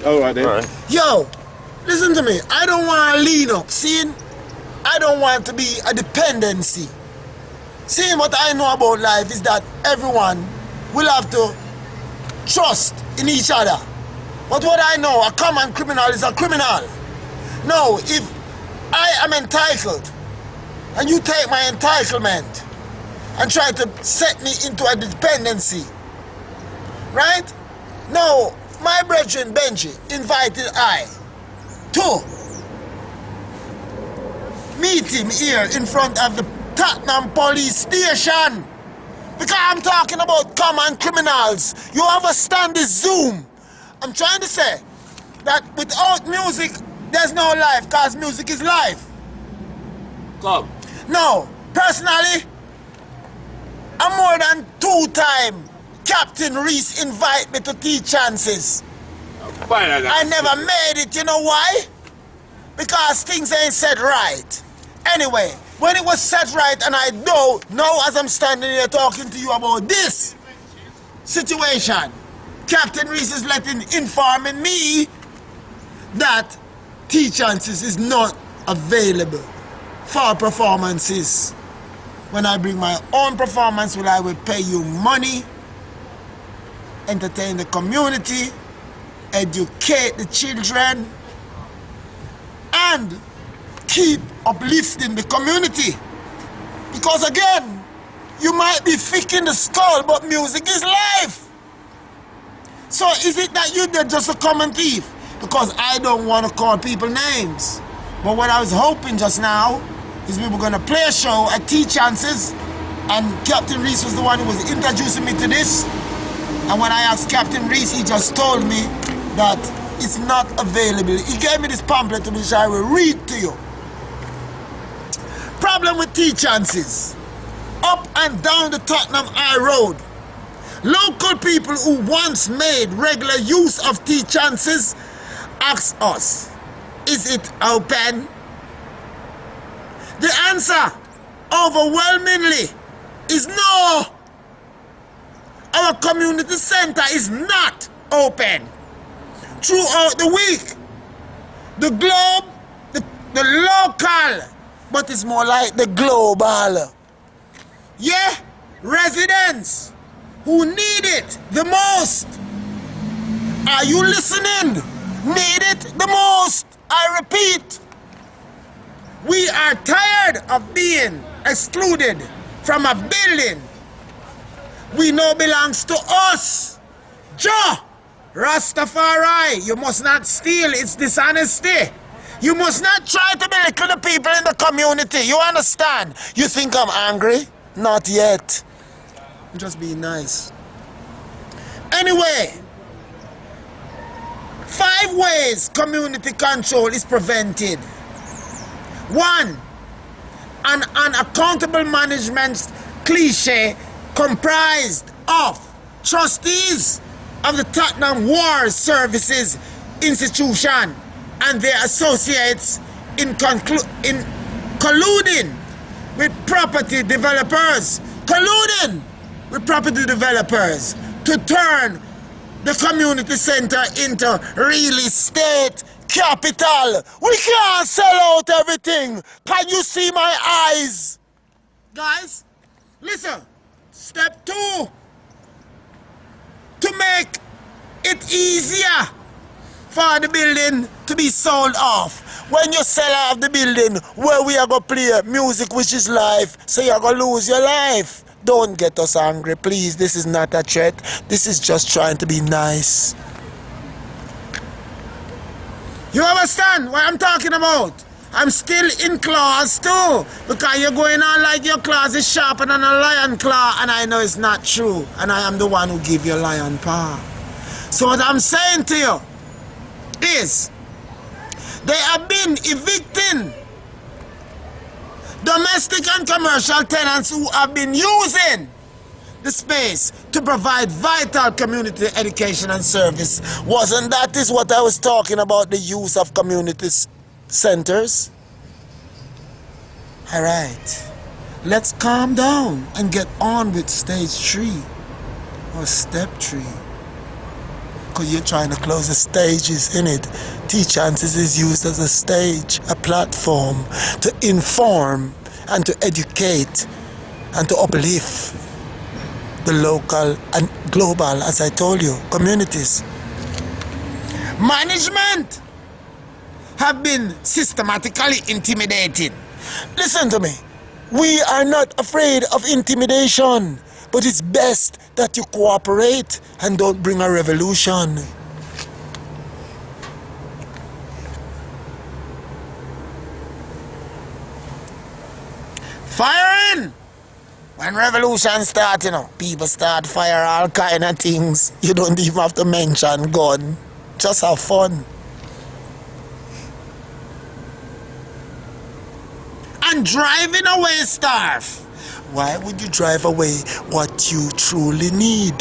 All right then. All right. Yo, listen to me. I don't want to lean up. See, I don't want to be a dependency. See, what I know about life is that everyone will have to trust in each other. But what I know, a common criminal is a criminal. No, if I am entitled and you take my entitlement and try to set me into a dependency, right? No, my brethren Benji invited I to meet him here in front of the Tottenham police station. Because I'm talking about common criminals. You understand this Zoom? I'm trying to say that without music, there's no life, because music is life. Come. No, personally, I'm more than 2-time Captain Reese invite me to teach chances. I never made it, you know why? Because things ain't set right. Anyway, when it was set right, and I know now as I'm standing here talking to you about this situation, Captain Reese is informing me that T-Chances is not available for performances. When I bring my own performance, I will pay you money, entertain the community, educate the children, and keep uplifting the community. Because again, you might be thick in the skull, but music is life. So is it that you did just a common thief? Because I don't want to call people names. But what I was hoping just now is we were going to play a show at T-Chances, and Captain Reese was the one who was introducing me to this. And when I asked Captain Reese, he just told me that it's not available. He gave me this pamphlet which I will read to you. Problem with T-Chances. Up and down the Tottenham High Road, local people who once made regular use of T-Chances ask us, is it open? The answer, overwhelmingly, is no. Our community center is not open. Throughout the week, the globe, the local, but it's more like the global. Yeah, residents who need it the most. Are you listening? Need it the most. I repeat, we are tired of being excluded from a building we know belongs to us. Joe, Rastafari, you must not steal, it's dishonesty. You must not try to belittle the people in the community, you understand? You think I'm angry? Not yet. I'm just being nice. Anyway, 5 ways community control is prevented. 1, an unaccountable management cliche comprised of trustees of the Tottenham War Services Institution and their associates in colluding with property developers, to turn the community center into real estate capital. We can't sell out everything. Can you see my eyes? Guys, listen. Step 2. To make it easier for the building to be sold off. When you sell off the building, where we are going to play music which is live, so you're going to lose your life. Don't get us angry, please. This is not a threat. This is just trying to be nice. You understand what I'm talking about? I'm still in claws too, because you're going on like your claws is sharper than a lion claw, and I know it's not true, and I am the one who give you lion paw. So what I'm saying to you is, they have been evicting domestic and commercial tenants who have been using the space to provide vital community education and service. Wasn't that is what I was talking about, the use of community centers? All right, let's calm down and get on with stage 3 or step 3. Because you're trying to close the stages, in it. T-Chances is used as a stage, a platform to inform and to educate and to uplift the local and global, as I told you, communities. Management have been systematically intimidating. Listen to me. We are not afraid of intimidation, but it's best that you cooperate and don't bring a revolution. Firing! When revolution start, you know, people start fire all kind of things. You don't even have to mention gun. Just have fun. And driving away staff. Why would you drive away what you truly need?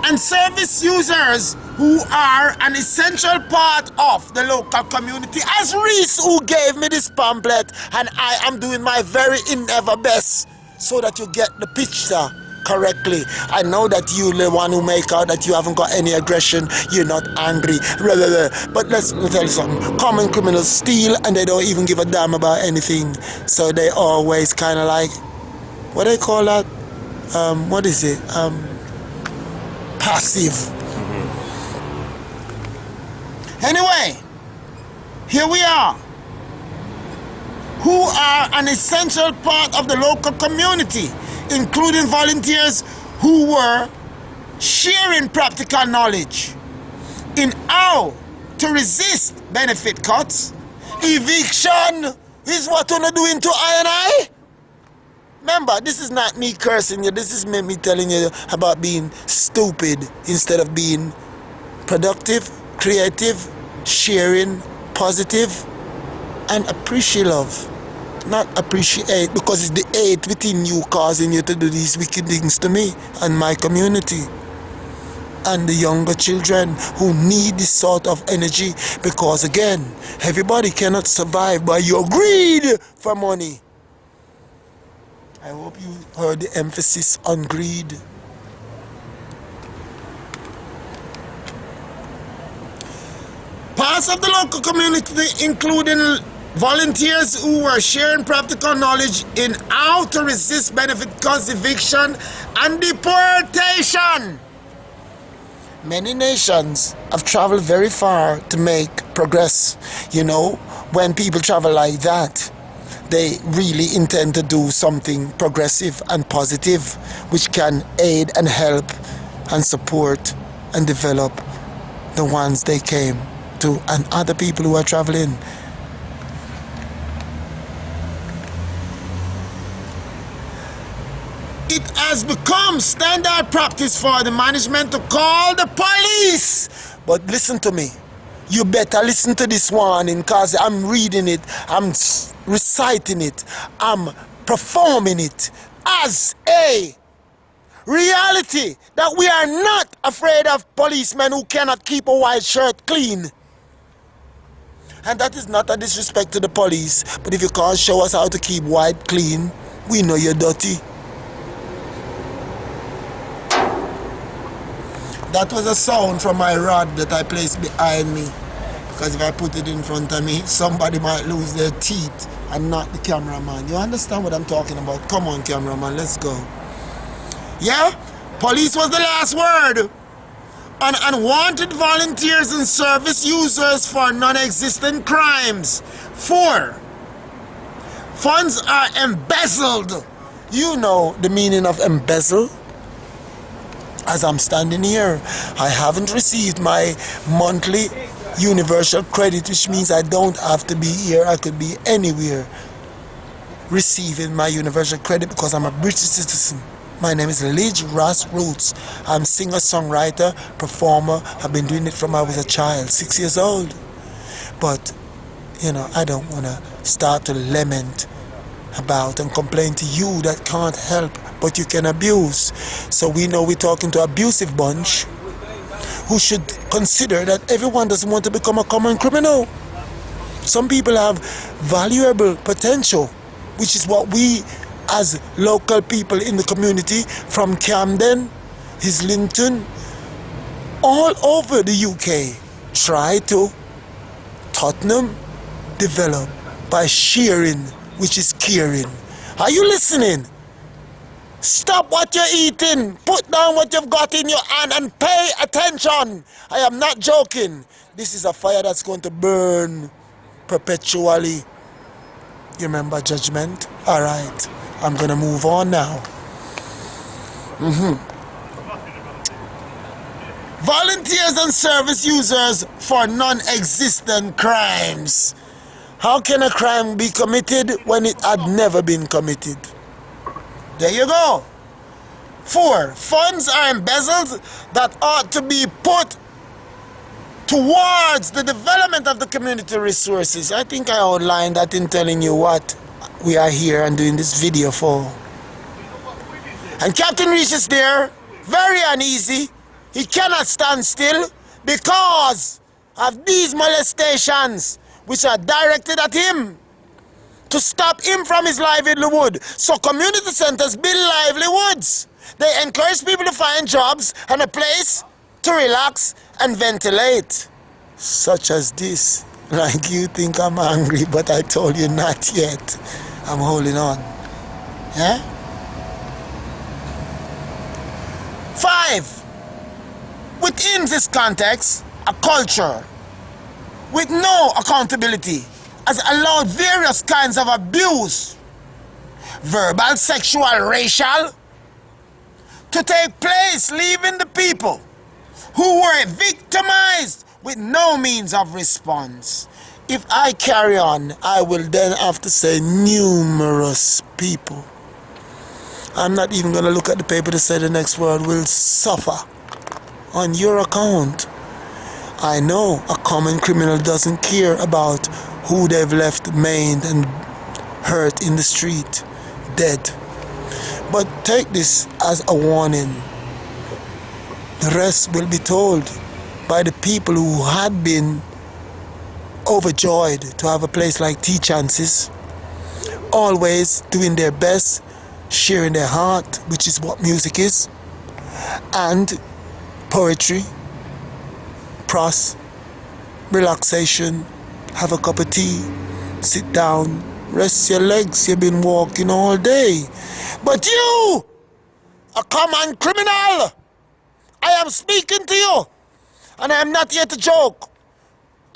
And service users who are an essential part of the local community, as Reese, who gave me this pamphlet, and I am doing my very endeavor best so that you get the picture correctly. I know that you're the one who make out that you haven't got any aggression, you're not angry, blah, blah, blah. But let's tell you something. Common criminals steal and they don't even give a damn about anything. So they always kind of like, what do they call that? What is it? Passive. Anyway, here we are, who are an essential part of the local community, including volunteers who were sharing practical knowledge in how to resist benefit cuts. Eviction is what you're doing to I and I. Remember, this is not me cursing you, this is me telling you about being stupid instead of being productive, creative, sharing, positive, and appreciative. Not appreciate, because it's the hate within you causing you to do these wicked things to me and my community and the younger children who need this sort of energy, because again, everybody cannot survive by your greed for money. I hope you heard the emphasis on greed. Parts of the local community, including volunteers who were sharing practical knowledge in how to resist benefit cuts, eviction, and deportation. Many nations have traveled very far to make progress. You know, when people travel like that, they really intend to do something progressive and positive, which can aid and help and support and develop the ones they came to and other people who are traveling. It has become standard practice for the management to call the police. But listen to me. You better listen to this warning, because I'm reading it, I'm reciting it, I'm performing it as a reality that we are not afraid of policemen who cannot keep a white shirt clean. And that is not a disrespect to the police, but if you can't show us how to keep white clean, we know you're dirty. That was a sound from my rod that I placed behind me. Because if I put it in front of me, somebody might lose their teeth and not the cameraman. You understand what I'm talking about? Come on, cameraman, let's go. Yeah? Police was the last word. On unwanted volunteers and service users for non-existent crimes. 4. Funds are embezzled. You know the meaning of embezzle? As I'm standing here, I haven't received my monthly universal credit, which means I don't have to be here. I could be anywhere receiving my universal credit because I'm a British citizen. My name is Lidge Ross Roots. I'm singer, songwriter, performer. I've been doing it from I was a child, 6 years old. But, you know, I don't want to start to lament about and complain to you that can't help, but you can abuse. So we know we're talking to an abusive bunch who should consider that everyone doesn't want to become a common criminal. Some people have valuable potential, which is what we as local people in the community from Camden Islington, all over the UK, try to. Tottenham, develop by sharing, which is caring. Are you listening? Stop what you're eating. Put down what you've got in your hand and pay attention. I am not joking. This is a fire that's going to burn perpetually. You remember judgment? All right. I'm going to move on now. Volunteers and service users for non-existent crimes. How can a crime be committed when it had never been committed? There you go. 4. Funds are embezzled that ought to be put towards the development of the community resources. I think I outlined that in telling you what we are here and doing this video for. And Captain Reach is there, very uneasy. He cannot stand still because of these molestations which are directed at him to stop him from his livelihood. So community centers build livelihoods. They encourage people to find jobs and a place to relax and ventilate. Such as this. Like you think I'm angry, but I told you not yet. I'm holding on. Yeah? 5. Within this context, a culture with no accountability has allowed various kinds of abuse, verbal, sexual, racial, to take place, leaving the people who were victimized with no means of response. If I carry on, I will then have to say numerous people. I'm not even going to look at the paper to say the next word will suffer on your account. I know a common criminal doesn't care about who they've left maimed and hurt in the street, dead. But take this as a warning. The rest will be told by the people who had been overjoyed to have a place like Tea Chances, always doing their best, sharing their heart, which is what music is, and poetry, prose, relaxation, have a cup of tea, sit down, rest your legs, you've been walking all day. But you, a common criminal, I am speaking to you, and I am not here to joke.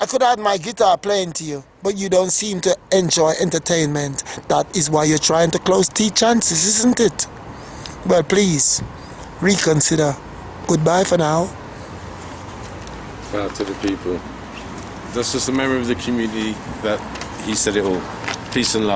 I could have my guitar playing to you, but you don't seem to enjoy entertainment. That is why you're trying to close Tea Chances, isn't it? Well, please, reconsider. Goodbye for now. Shout out to the people. That's just a memory of the community that he said it all. Peace and love.